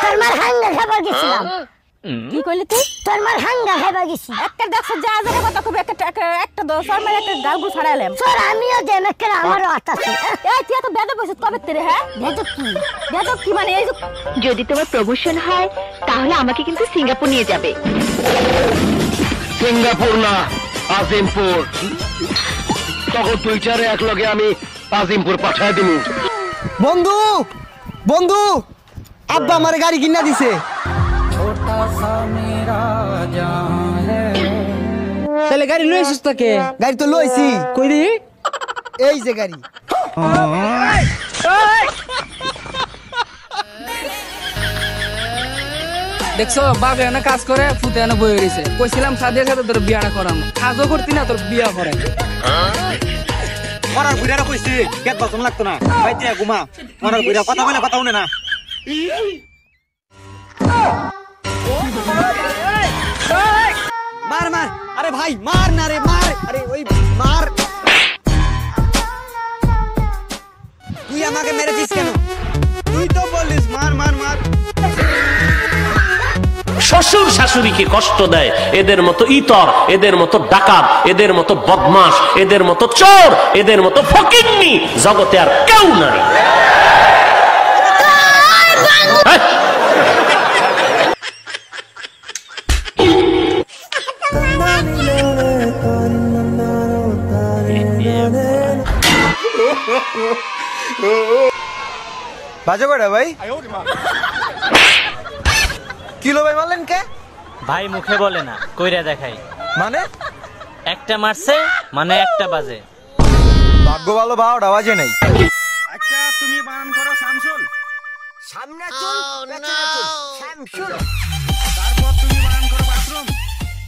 তোর মার হাঙ্গা খাবার গেছিলাম। কি কইলি তুই? তোর মার হাঙ্গা খাবার গেছি। একটা দেখছ যা যা কথা খুব একটা দশ আর মানে একটা গালগুল ছাড়াইলাম। তোর আমিও দেন একটা আমারও আতাছি। এই তুই তো বেদব বসে কবে তেরে হ্যাঁ? বেদব কি? বেদব কি মানে এই যদি তোমার প্রমোশন হয় তাহলে আমাকে কিন্তু সিঙ্গাপুর নিয়ে যাবে। সিঙ্গাপুর না, আজিমপুর। তখন টুইটারে এক লগে আমি আজিমপুর পাঠায় দিমু। বন্ধু বন্ধু আব্বা আমার গাড়ি কিনা দিছে। তাহলে গাড়ি লই আসিস তাকে? গাড়ি তো লইছি। কই দি? এই যে গাড়ি। দেখছো বাপ এনে কাজ করে ফুতে এনে বই রইছে। কইছিলাম সাদিয়ার সাথে তোর বিয়াটা করাম। কাজও করতি না তোর বিয়া করে। মরার বুড়ারা কইছি কেত বাসন লাগতো না। বাইতে ঘুমা। মরার বুড়া কথা বলে কথা শুনে না। মার মার, আরে ভাই মার না রে মার, আরে ওই মার। তুই আমাকে মেরেছিস কেন? তুই তো বলিস মার মার মার। শ্বশুর শাশুড়িকে কষ্ট দেয়, এদের মতো ইতর, এদের মতো ডাকাত, এদের মতো বদমাশ, এদের মতো চোর, এদের মতো ফকিন্নি জগতে আর কেউ নাই। বাজে কয়টা ভাই? কিলো ভাই মারলেন কে? ভাই মুখে বলে না, কইরা দেখাই। মানে একটা মারছে মানে একটা বাজে। ভাগ্য ভালো 12টা বাজে নাই। আচ্ছা তুমি বানান করো শামসুল। সামনে চল, পেছনে চল। শামসুল। তারপর তুমি বানান করো বাথরুম।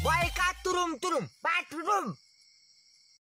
বয় কা তুরুম তুরুম। বাথরুম।